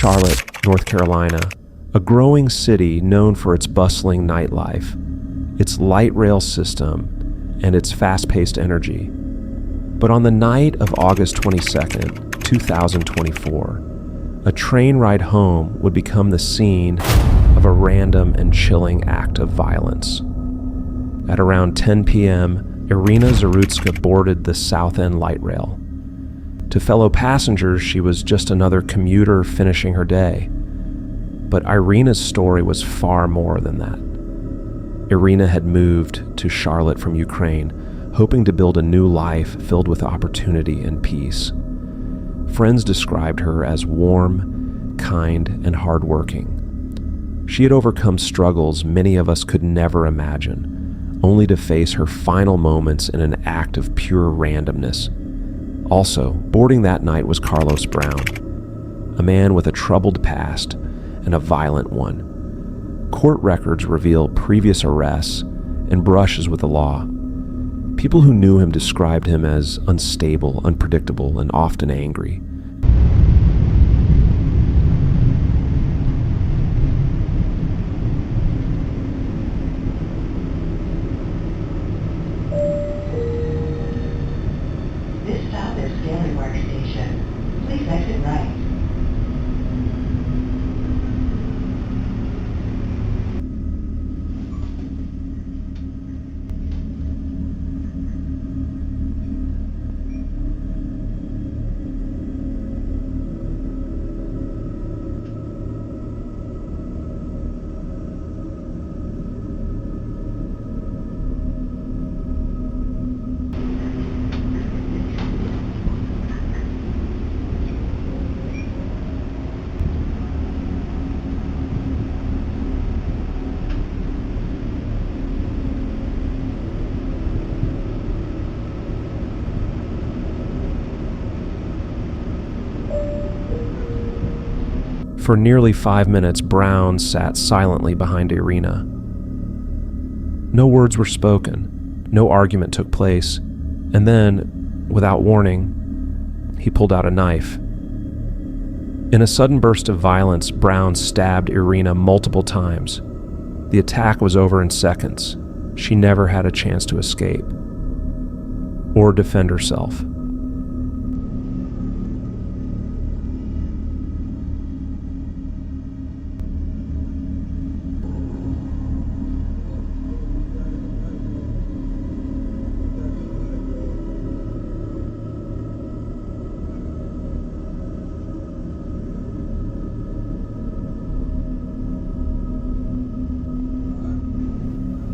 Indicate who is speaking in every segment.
Speaker 1: Charlotte, North Carolina, a growing city known for its bustling nightlife, its light rail system, and its fast-paced energy. But on the night of August 22nd, 2024, a train ride home would become the scene of a random and chilling act of violence. At around 10 p.m., Iryna Zarutska boarded the South End light rail. To fellow passengers, she was just another commuter finishing her day. But Iryna's story was far more than that. Iryna had moved to Charlotte from Ukraine, hoping to build a new life filled with opportunity and peace. Friends described her as warm, kind, and hardworking. She had overcome struggles many of us could never imagine, only to face her final moments in an act of pure randomness. Also, boarding that night was Carlos Brown, a man with a troubled past and a violent one. Court records reveal previous arrests and brushes with the law. People who knew him described him as unstable, unpredictable, and often angry.
Speaker 2: This stop is Stanley Park Station. Please exit right.
Speaker 1: For nearly 5 minutes, Brown sat silently behind Iryna. No words were spoken, no argument took place, and then, without warning, he pulled out a knife. In a sudden burst of violence, Brown stabbed Iryna multiple times. The attack was over in seconds. She never had a chance to escape or defend herself.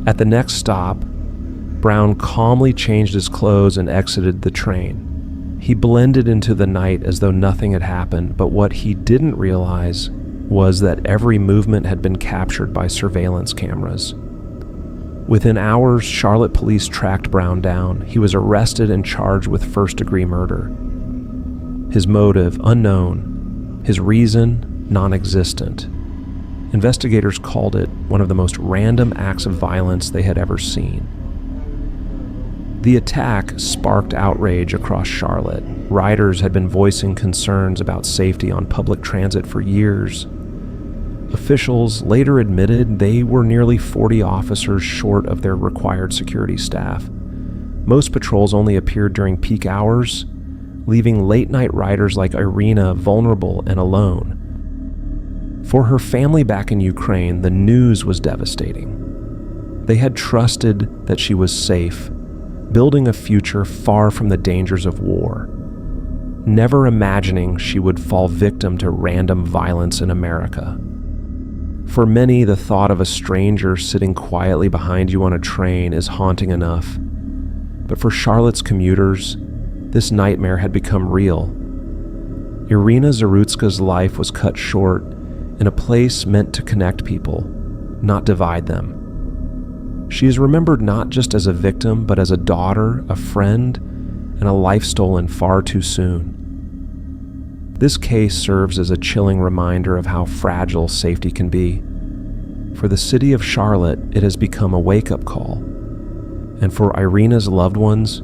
Speaker 1: At the next stop, Brown calmly changed his clothes and exited the train. He blended into the night as though nothing had happened, but what he didn't realize was that every movement had been captured by surveillance cameras. Within hours, Charlotte police tracked Brown down. He was arrested and charged with first-degree murder. His motive, unknown. His reason, non-existent. Investigators called it one of the most random acts of violence they had ever seen. The attack sparked outrage across Charlotte. Riders had been voicing concerns about safety on public transit for years. Officials later admitted they were nearly 40 officers short of their required security staff. Most patrols only appeared during peak hours, leaving late-night riders like Iryna vulnerable and alone. For her family back in Ukraine, the news was devastating. They had trusted that she was safe, building a future far from the dangers of war, never imagining she would fall victim to random violence in America. For many, the thought of a stranger sitting quietly behind you on a train is haunting enough. But for Charlotte's commuters, this nightmare had become real. Iryna Zarutska's life was cut short in a place meant to connect people, not divide them. She is remembered not just as a victim, but as a daughter, a friend, and a life stolen far too soon. This case serves as a chilling reminder of how fragile safety can be. For the city of Charlotte, it has become a wake-up call. And for Iryna's loved ones,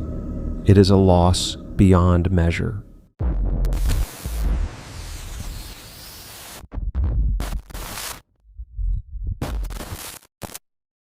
Speaker 1: it is a loss beyond measure.